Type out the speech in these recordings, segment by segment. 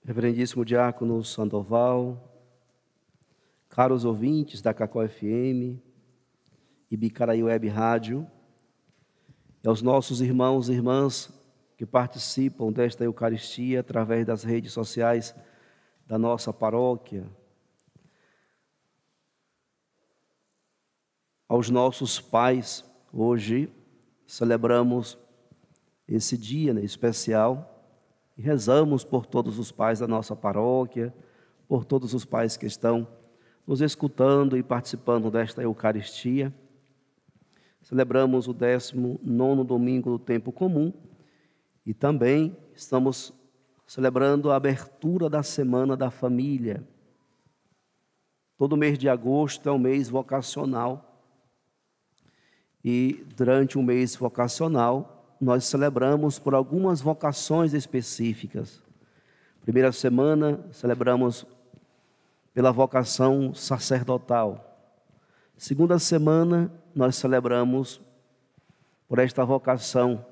Reverendíssimo Diácono Sandoval, caros ouvintes da Cacó FM e Bicaraí Web Rádio, e aos nossos irmãos e irmãs que participam desta Eucaristia através das redes sociais da nossa paróquia, aos nossos pais. Hoje celebramos esse dia especial e rezamos por todos os pais da nossa paróquia, por todos os pais que estão nos escutando e participando desta Eucaristia. Celebramos o 19º domingo do tempo comum e também estamos celebrando a abertura da Semana da Família. Todo mês de agosto é um mês vocacional e durante o mês vocacional nós celebramos por algumas vocações específicas. Primeira semana celebramos pela vocação sacerdotal. Segunda semana nós celebramos por esta vocação,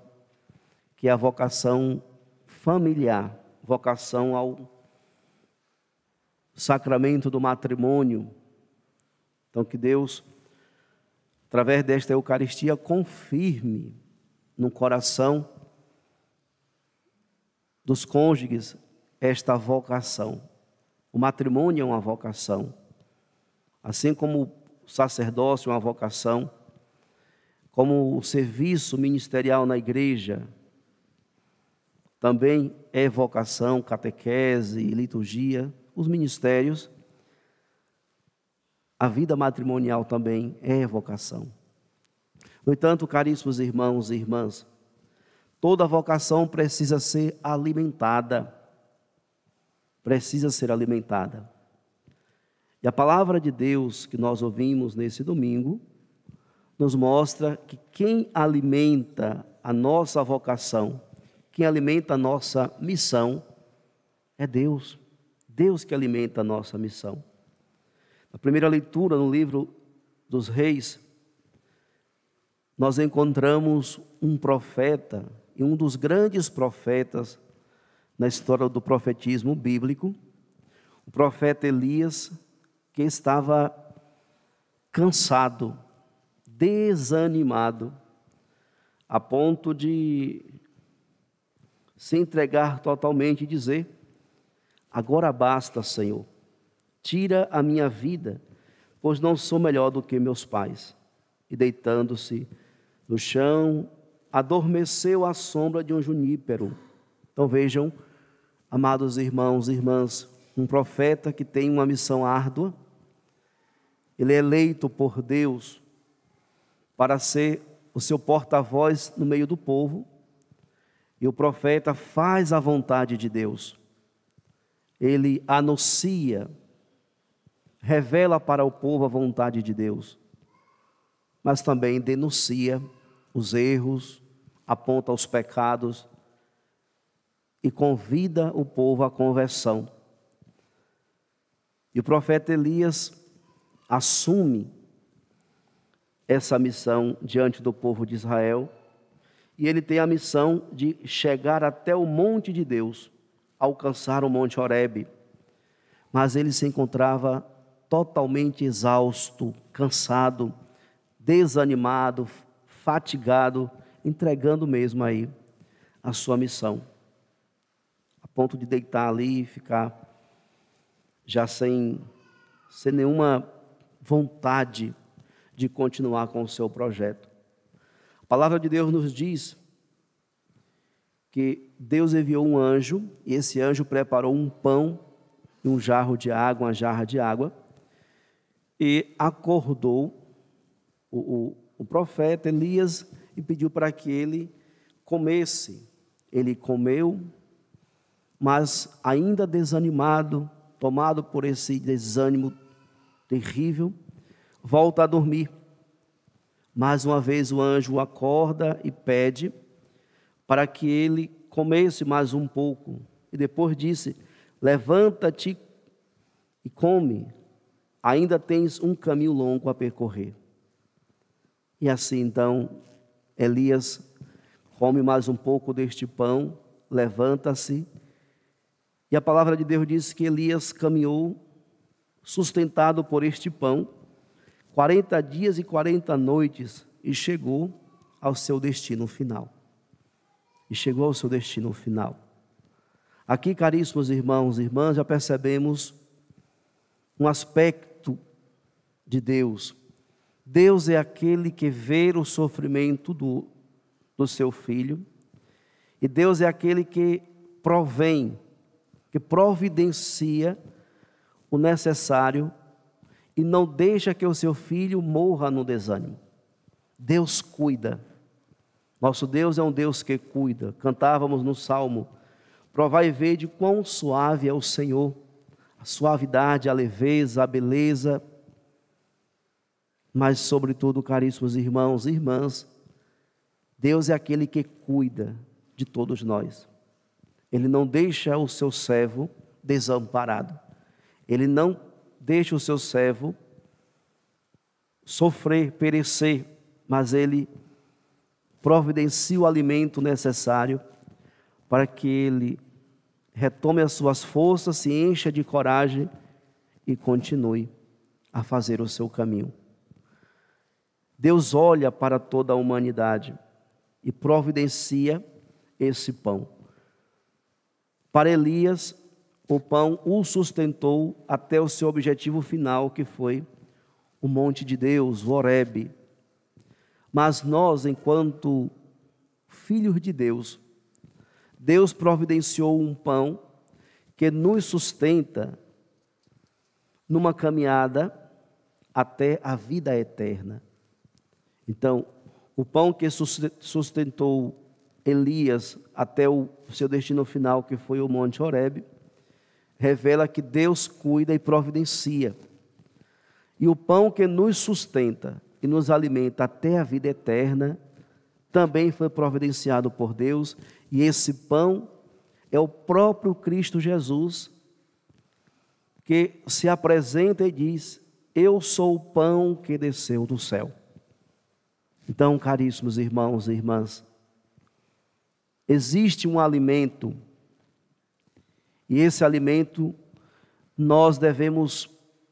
que é a vocação familiar, vocação ao sacramento do matrimônio. Então que Deus, através desta Eucaristia, confirme no coração dos cônjuges esta vocação. O matrimônio é uma vocação, assim como o sacerdócio é uma vocação, como o serviço ministerial na igreja também é vocação, catequese, liturgia, os ministérios, a vida matrimonial também é vocação. No entanto, caríssimos irmãos e irmãs, toda vocação precisa ser alimentada. Precisa ser alimentada. E a palavra de Deus que nós ouvimos nesse domingo nos mostra que quem alimenta a nossa vocação, quem alimenta a nossa missão, é Deus. Deus que alimenta a nossa missão. Na primeira leitura, no livro dos Reis, nós encontramos um profeta, e um dos grandes profetas na história do profetismo bíblico, o profeta Elias, que estava cansado, desanimado, a ponto de se entregar totalmente e dizer: agora basta, Senhor, tira a minha vida, pois não sou melhor do que meus pais. E deitando-se no chão, adormeceu à sombra de um junípero. Então vejam, amados irmãos e irmãs, um profeta que tem uma missão árdua, ele é eleito por Deus para ser o seu porta-voz no meio do povo, e o profeta faz a vontade de Deus. Ele anuncia, revela para o povo a vontade de Deus, mas também denuncia os erros, aponta os pecados e convida o povo à conversão. E o profeta Elias assume essa missão diante do povo de Israel, e ele tem a missão de chegar até o monte de Deus, alcançar o monte Horebe, mas ele se encontrava totalmente exausto, cansado, desanimado, fatigado, entregando mesmo aí a sua missão, a ponto de deitar ali e ficar já sem nenhuma vontade de continuar com o seu projeto. A palavra de Deus nos diz que Deus enviou um anjo, e esse anjo preparou um pão e um jarro de água, uma jarra de água, e acordou o profeta Elias e pediu para que ele comesse. Ele comeu, mas ainda desanimado, tomado por esse desânimo terrível, volta a dormir. Mais uma vez o anjo o acorda e pede para que ele comesse mais um pouco. E depois disse: levanta-te e come, ainda tens um caminho longo a percorrer. E assim então Elias come mais um pouco deste pão, levanta-se E a palavra de Deus diz que Elias caminhou sustentado por este pão 40 dias e 40 noites e chegou ao seu destino final. Aqui, caríssimos irmãos e irmãs, já percebemos um aspecto de Deus. Deus é aquele que vê o sofrimento do seu filho, e Deus é aquele que provém, que providencia o necessário e não deixa que o seu filho morra no desânimo. Deus cuida. Nosso Deus é um Deus que cuida. Cantávamos no Salmo: provai e vede quão suave é o Senhor, a suavidade, a leveza, a beleza. Mas, sobretudo, caríssimos irmãos e irmãs, Deus é aquele que cuida de todos nós. Ele não deixa o seu servo desamparado. Ele não deixa o seu servo sofrer, perecer, mas Ele providencia o alimento necessário para que ele retome as suas forças, se encha de coragem e continue a fazer o seu caminho. Deus olha para toda a humanidade e providencia esse pão. Para Elias, o pão o sustentou até o seu objetivo final, que foi o monte de Deus, o Horebe. Mas nós, enquanto filhos de Deus, Deus providenciou um pão que nos sustenta numa caminhada até a vida eterna. Então, o pão que sustentou Elias até o seu destino final, que foi o Monte Horebe, revela que Deus cuida e providencia. E o pão que nos sustenta e nos alimenta até a vida eterna também foi providenciado por Deus, e esse pão é o próprio Cristo Jesus, que se apresenta e diz: eu sou o pão que desceu do céu. Então, caríssimos irmãos e irmãs, existe um alimento, e esse alimento nós devemos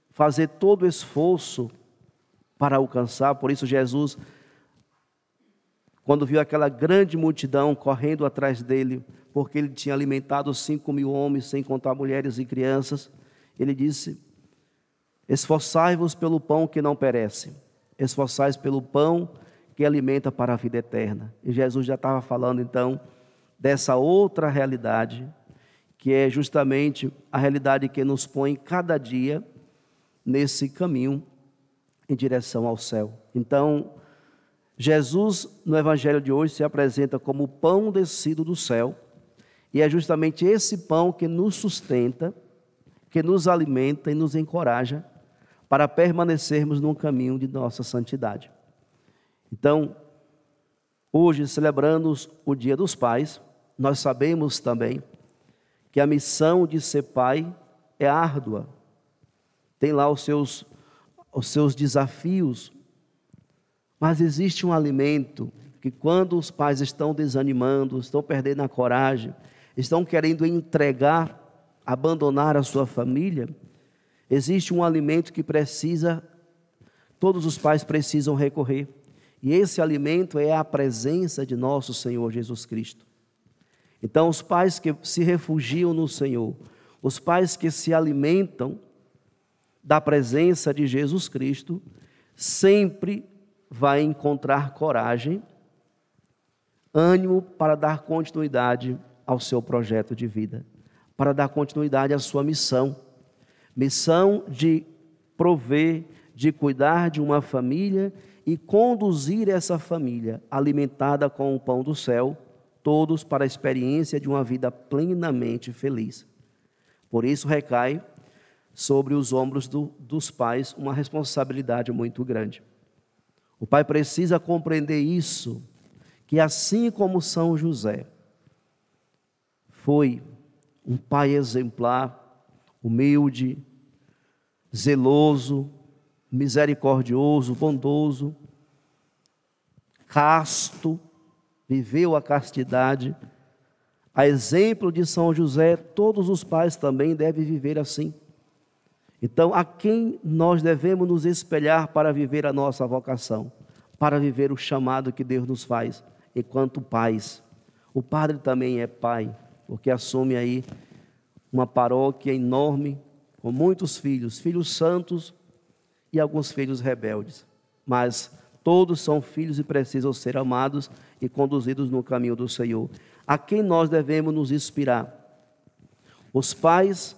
fazer todo o esforço para alcançar. Por isso Jesus, quando viu aquela grande multidão correndo atrás dele, porque ele tinha alimentado 5.000 homens, sem contar mulheres e crianças, ele disse: esforçai-vos pelo pão que não perece, esforçai-vos pelo pão que alimenta para a vida eterna. E Jesus já estava falando então dessa outra realidade, que é justamente a realidade que nos põe cada dia nesse caminho em direção ao céu. Então, Jesus, no Evangelho de hoje, se apresenta como o pão descido do céu, e é justamente esse pão que nos sustenta, que nos alimenta e nos encoraja para permanecermos no caminho de nossa santidade. Então, hoje, celebrando o Dia dos Pais, nós sabemos também que a missão de ser pai é árdua, tem lá os seus desafios, mas existe um alimento que, quando os pais estão desanimando, estão perdendo a coragem, estão querendo entregar, abandonar a sua família, existe um alimento que todos os pais precisam recorrer, e esse alimento é a presença de nosso Senhor Jesus Cristo. Então, os pais que se refugiam no Senhor, os pais que se alimentam da presença de Jesus Cristo, sempre vai encontrar coragem, ânimo para dar continuidade ao seu projeto de vida, para dar continuidade à sua missão de prover, de cuidar de uma família e conduzir essa família alimentada com o pão do céu, todos para a experiência de uma vida plenamente feliz. Por isso recai sobre os ombros dos pais uma responsabilidade muito grande. O pai precisa compreender isso, que assim como São José foi um pai exemplar, humilde, zeloso, misericordioso, bondoso, casto, viveu a castidade, A exemplo de São José, todos os pais também devem viver assim. Então, a quem nós devemos nos espelhar para viver a nossa vocação, para viver o chamado que Deus nos faz, enquanto pais? O padre também é pai, porque assume aí uma paróquia enorme, com muitos filhos, filhos santos e alguns filhos rebeldes. Mas todos são filhos e precisam ser amados e conduzidos no caminho do Senhor. A quem nós devemos nos inspirar? Os pais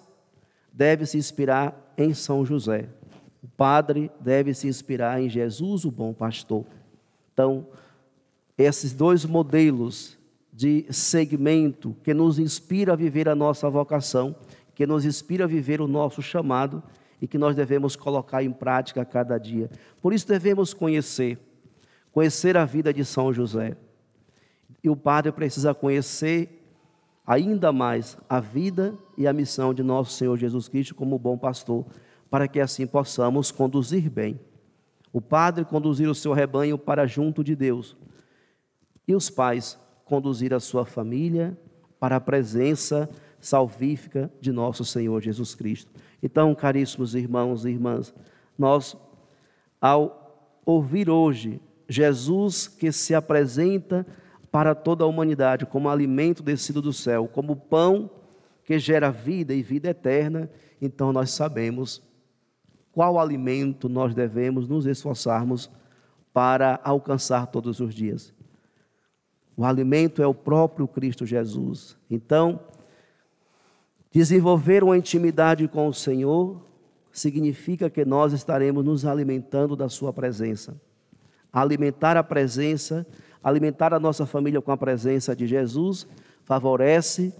devem se inspirar em São José. O padre deve se inspirar em Jesus, o bom pastor. Então, esses dois modelos de segmento que nos inspira a viver a nossa vocação, que nos inspira a viver o nosso chamado e que nós devemos colocar em prática a cada dia. Por isso devemos conhecer a vida de São José. E o padre precisa conhecer ainda mais a vida e a missão de nosso Senhor Jesus Cristo como bom pastor, para que assim possamos conduzir bem. O padre conduzir o seu rebanho para junto de Deus, e os pais conduzir a sua família para a presença salvífica de nosso Senhor Jesus Cristo. Então, caríssimos irmãos e irmãs, nós, ao ouvir hoje Jesus que se apresenta para toda a humanidade como alimento descido do céu, como pão que gera vida e vida eterna, então nós sabemos qual alimento nós devemos nos esforçarmos para alcançar todos os dias. O alimento é o próprio Cristo Jesus. Então, desenvolver uma intimidade com o Senhor significa que nós estaremos nos alimentando da sua presença. Alimentar a presença, alimentar a nossa família com a presença de Jesus, favorece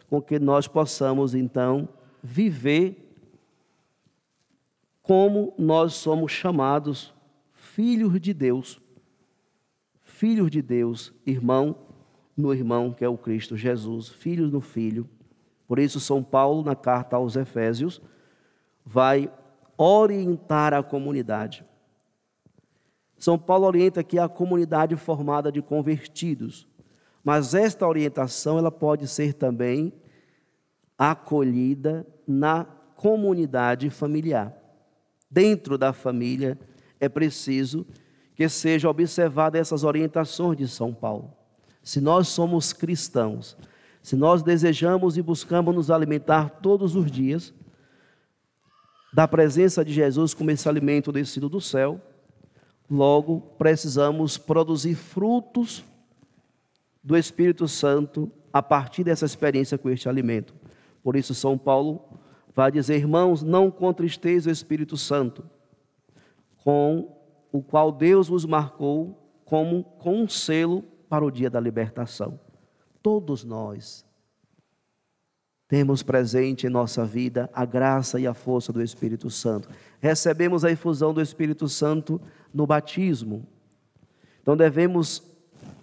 com que nós possamos, então, viver como nós somos chamados filhos de Deus. Filhos de Deus, irmão no irmão que é o Cristo Jesus, filhos no Filho. Por isso, São Paulo, na carta aos Efésios, vai orientar a comunidade. São Paulo orienta aqui a comunidade formada de convertidos, mas esta orientação ela pode ser também acolhida na comunidade familiar. Dentro da família é preciso que sejam observadas essas orientações de São Paulo. Se nós somos cristãos, se nós desejamos e buscamos nos alimentar todos os dias da presença de Jesus como esse alimento descido do céu, logo precisamos produzir frutos do Espírito Santo a partir dessa experiência com este alimento. Por isso São Paulo vai dizer: irmãos, não contristeis o Espírito Santo, com o qual Deus vos marcou com um selo para o dia da libertação. Todos nós temos presente em nossa vida a graça e a força do Espírito Santo. Recebemos a infusão do Espírito Santo no batismo. Então devemos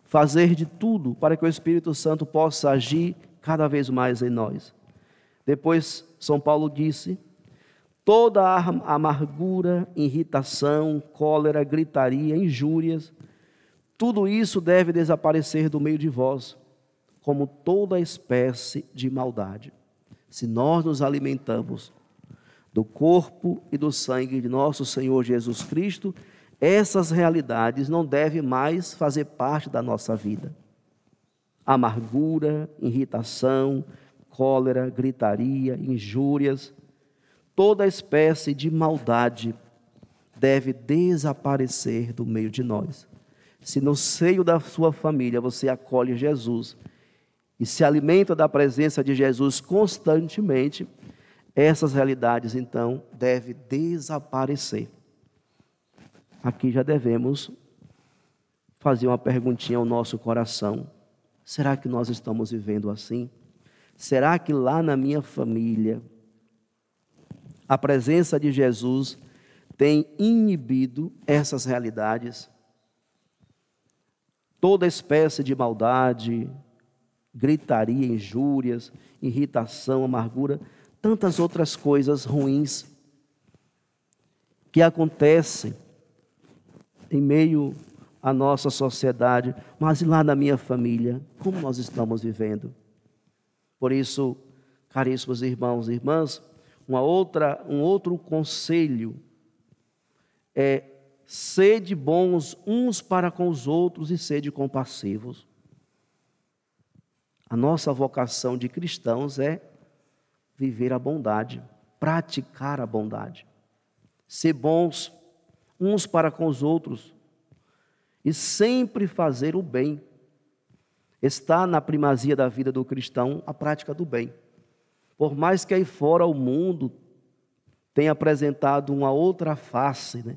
fazer de tudo para que o Espírito Santo possa agir cada vez mais em nós. Depois, São Paulo disse: toda a amargura, irritação, cólera, gritaria, injúrias, tudo isso deve desaparecer do meio de vós, como toda espécie de maldade. Se nós nos alimentamos do corpo e do sangue de nosso Senhor Jesus Cristo, essas realidades não devem mais fazer parte da nossa vida. Amargura, irritação, cólera, gritaria, injúrias, toda espécie de maldade deve desaparecer do meio de nós. Se no seio da sua família você acolhe Jesus e se alimenta da presença de Jesus constantemente, essas realidades então devem desaparecer. Aqui já devemos fazer uma perguntinha ao nosso coração: será que nós estamos vivendo assim? Será que lá na minha família a presença de Jesus tem inibido essas realidades? Toda espécie de maldade, gritaria, injúrias, irritação, amargura, tantas outras coisas ruins que acontecem em meio à nossa sociedade, mas lá na minha família, como nós estamos vivendo? Por isso, caríssimos irmãos e irmãs, um outro conselho é: sede bons uns para com os outros e sede compassivos. A nossa vocação de cristãos é viver a bondade, praticar a bondade, ser bons uns para com os outros e sempre fazer o bem. Está na primazia da vida do cristão a prática do bem. Por mais que aí fora o mundo tenha apresentado uma outra face, né?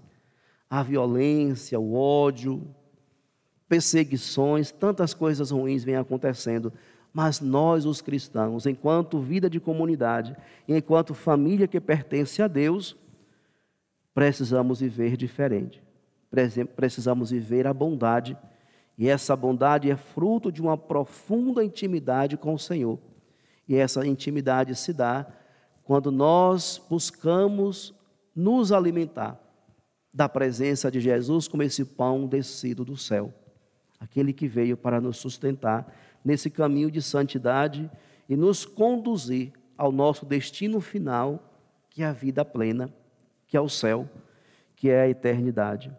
A violência, o ódio, perseguições, tantas coisas ruins vêm acontecendo. Mas nós, os cristãos, enquanto vida de comunidade, enquanto família que pertence a Deus, precisamos viver diferente. Precisamos viver a bondade. E essa bondade é fruto de uma profunda intimidade com o Senhor. E essa intimidade se dá quando nós buscamos nos alimentar da presença de Jesus como esse pão descido do céu. Aquele que veio para nos sustentar nesse caminho de santidade e nos conduzir ao nosso destino final, que é a vida plena, que é o céu, que é a eternidade.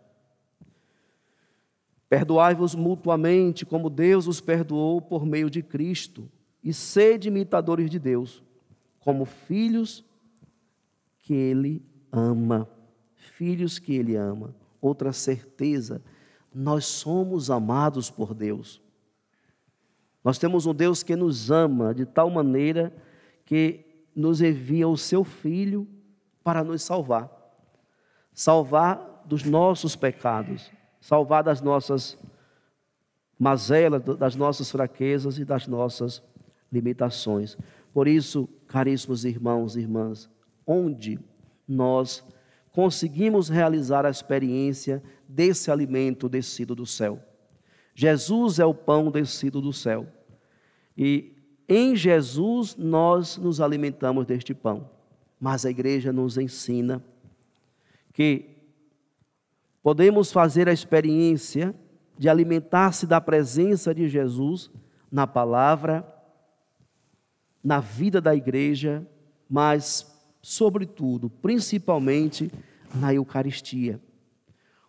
Perdoai-vos mutuamente, como Deus os perdoou por meio de Cristo, e sede imitadores de Deus, como filhos que Ele ama. Filhos que Ele ama. Outra certeza, nós somos amados por Deus. Nós temos um Deus que nos ama de tal maneira que nos envia o seu Filho para nos salvar. Salvar dos nossos pecados, salvar das nossas mazelas, das nossas fraquezas e das nossas limitações. Por isso, caríssimos irmãos e irmãs, onde nós conseguimos realizar a experiência desse alimento descido do céu? Jesus é o pão descido do céu. E em Jesus nós nos alimentamos deste pão. Mas a igreja nos ensina que podemos fazer a experiência de alimentar-se da presença de Jesus na palavra, na vida da igreja, mas, sobretudo, principalmente, na Eucaristia.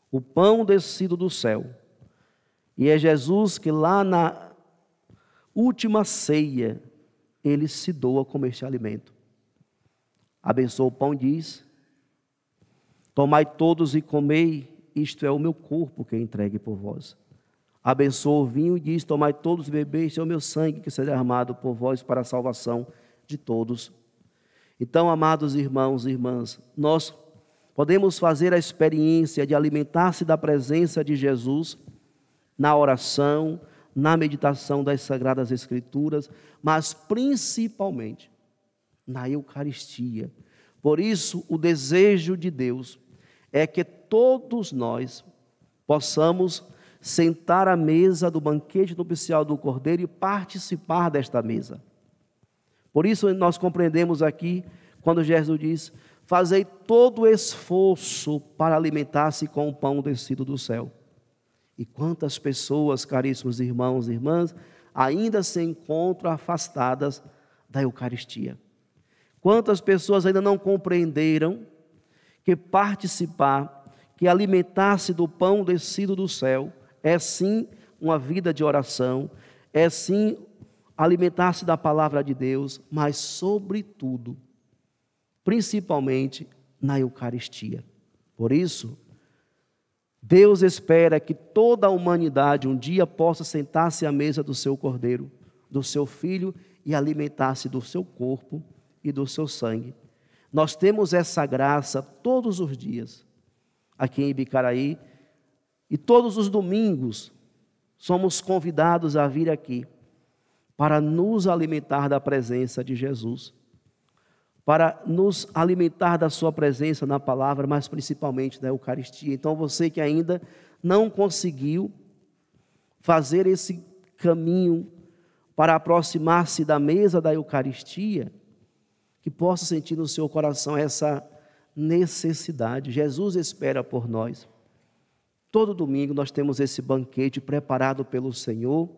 O pão descido do céu. E é Jesus que lá na última ceia, Ele se doa como este alimento. Abençoa o pão e diz: tomai todos e comei, isto é o meu corpo que é entregue por vós. Abençoa o vinho e diz: tomai todos e bebei, este é o meu sangue que será derramado por vós para a salvação de todos. Então, amados irmãos e irmãs, nós podemos fazer a experiência de alimentar-se da presença de Jesus na oração, na meditação das Sagradas Escrituras, mas principalmente na Eucaristia. Por isso, o desejo de Deus é que todos nós possamos sentar à mesa do banquete nupcial do Cordeiro e participar desta mesa. Por isso nós compreendemos aqui, quando Jesus diz: fazei todo o esforço para alimentar-se com o pão descido do céu. E quantas pessoas, caríssimos irmãos e irmãs, ainda se encontram afastadas da Eucaristia. Quantas pessoas ainda não compreenderam que participar, que alimentar-se do pão descido do céu, é sim uma vida de oração, é sim alimentar-se da palavra de Deus, mas sobretudo, principalmente na Eucaristia. Por isso, Deus espera que toda a humanidade um dia possa sentar-se à mesa do seu Cordeiro, do seu Filho, e alimentar-se do seu corpo e do seu sangue. Nós temos essa graça todos os dias, aqui em Ibicaraí, e todos os domingos somos convidados a vir aqui para nos alimentar da presença de Jesus, para nos alimentar da sua presença na palavra, mas principalmente da Eucaristia. Então, você que ainda não conseguiu fazer esse caminho para aproximar-se da mesa da Eucaristia, que possa sentir no seu coração essa necessidade. Jesus espera por nós. Todo domingo nós temos esse banquete preparado pelo Senhor,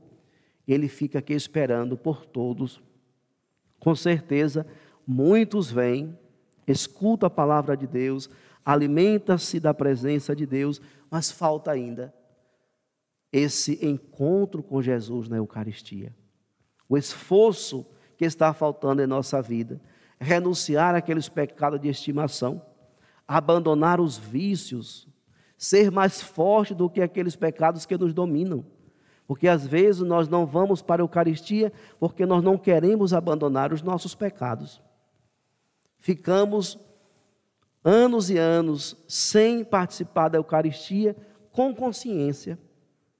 e Ele fica aqui esperando por todos Com certeza, muitos vêm, escutam a palavra de Deus, alimenta-se da presença de Deus, mas falta ainda esse encontro com Jesus na Eucaristia. O esforço que está faltando em nossa vida, renunciar àqueles pecados de estimação, abandonar os vícios, ser mais forte do que aqueles pecados que nos dominam. Porque às vezes nós não vamos para a Eucaristia porque nós não queremos abandonar os nossos pecados. Ficamos anos e anos sem participar da Eucaristia com consciência.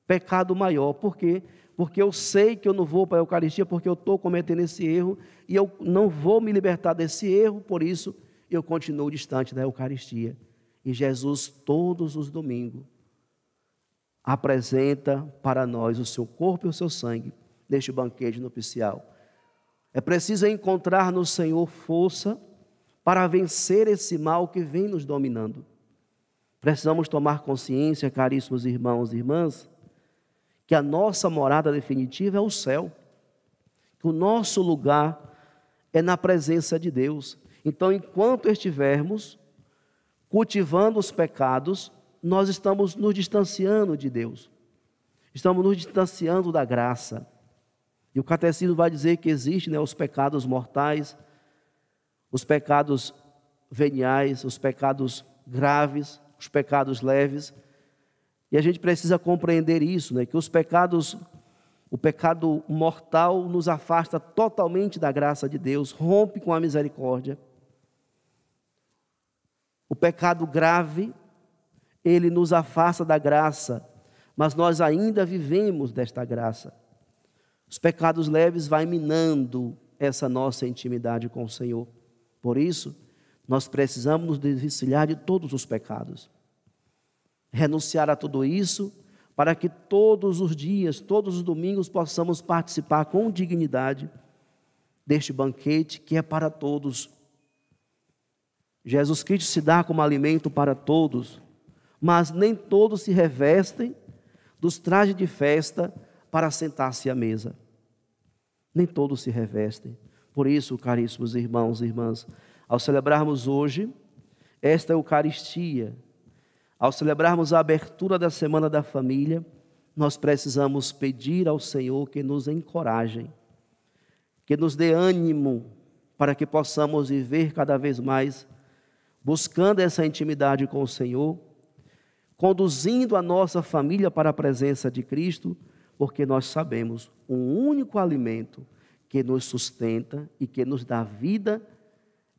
Pecado maior. Por quê? Porque eu sei que eu não vou para a Eucaristia porque eu estou cometendo esse erro e eu não vou me libertar desse erro, por isso eu continuo distante da Eucaristia. E Jesus, todos os domingos, apresenta para nós o seu corpo e o seu sangue neste banquete nupcial. É preciso encontrar no Senhor força para vencer esse mal que vem nos dominando. Precisamos tomar consciência, caríssimos irmãos e irmãs, que a nossa morada definitiva é o céu, que o nosso lugar é na presença de Deus. Então, enquanto estivermos cultivando os pecados, nós estamos nos distanciando de Deus, estamos nos distanciando da graça. E o catecismo vai dizer que existem os pecados mortais, os pecados veniais, os pecados graves, os pecados leves. E a gente precisa compreender isso, que o pecado mortal nos afasta totalmente da graça de Deus, rompe com a misericórdia. O pecado grave, ele nos afasta da graça, mas nós ainda vivemos desta graça. Os pecados leves vai minando essa nossa intimidade com o Senhor. Por isso, nós precisamos nos desvencilhar de todos os pecados. Renunciar a tudo isso, para que todos os dias, todos os domingos, possamos participar com dignidade deste banquete que é para todos. Jesus Cristo se dá como alimento para todos, mas nem todos se revestem dos trajes de festa para sentar-se à mesa. Nem todos se revestem. Por isso, caríssimos irmãos e irmãs, ao celebrarmos hoje esta Eucaristia, ao celebrarmos a abertura da Semana da Família, nós precisamos pedir ao Senhor que nos encoraje, que nos dê ânimo para que possamos viver cada vez mais buscando essa intimidade com o Senhor, conduzindo a nossa família para a presença de Cristo, porque nós sabemos, o único alimento que nos sustenta e que nos dá vida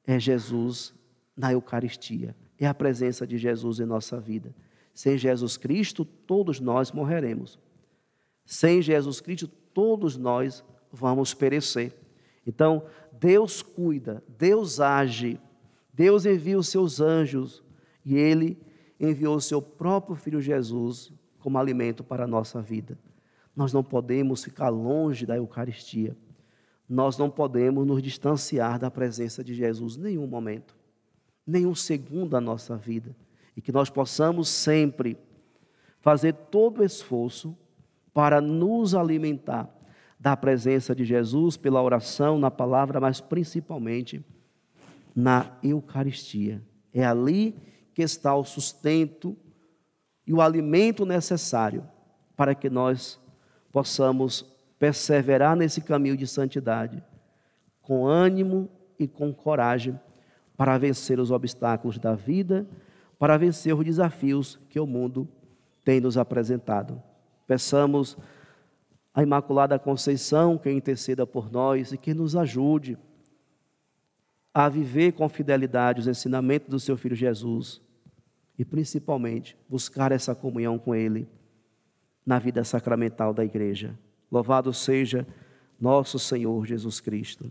é Jesus na Eucaristia, é a presença de Jesus em nossa vida. Sem Jesus Cristo, todos nós morreremos. Sem Jesus Cristo, todos nós vamos perecer. Então, Deus cuida, Deus age, Deus envia os seus anjos e Ele enviou o seu próprio Filho Jesus como alimento para a nossa vida. Nós não podemos ficar longe da Eucaristia. Nós não podemos nos distanciar da presença de Jesus em nenhum momento, nenhum segundo da nossa vida. E que nós possamos sempre fazer todo o esforço para nos alimentar da presença de Jesus pela oração, na palavra, mas principalmente na Eucaristia. É ali que está o sustento e o alimento necessário para que nós possamos perseverar nesse caminho de santidade, com ânimo e com coragem, para vencer os obstáculos da vida, para vencer os desafios que o mundo tem nos apresentado. Peçamos a Imaculada Conceição que interceda por nós e que nos ajude a viver com fidelidade os ensinamentos do seu Filho Jesus e, principalmente, buscar essa comunhão com Ele na vida sacramental da Igreja. Louvado seja nosso Senhor Jesus Cristo.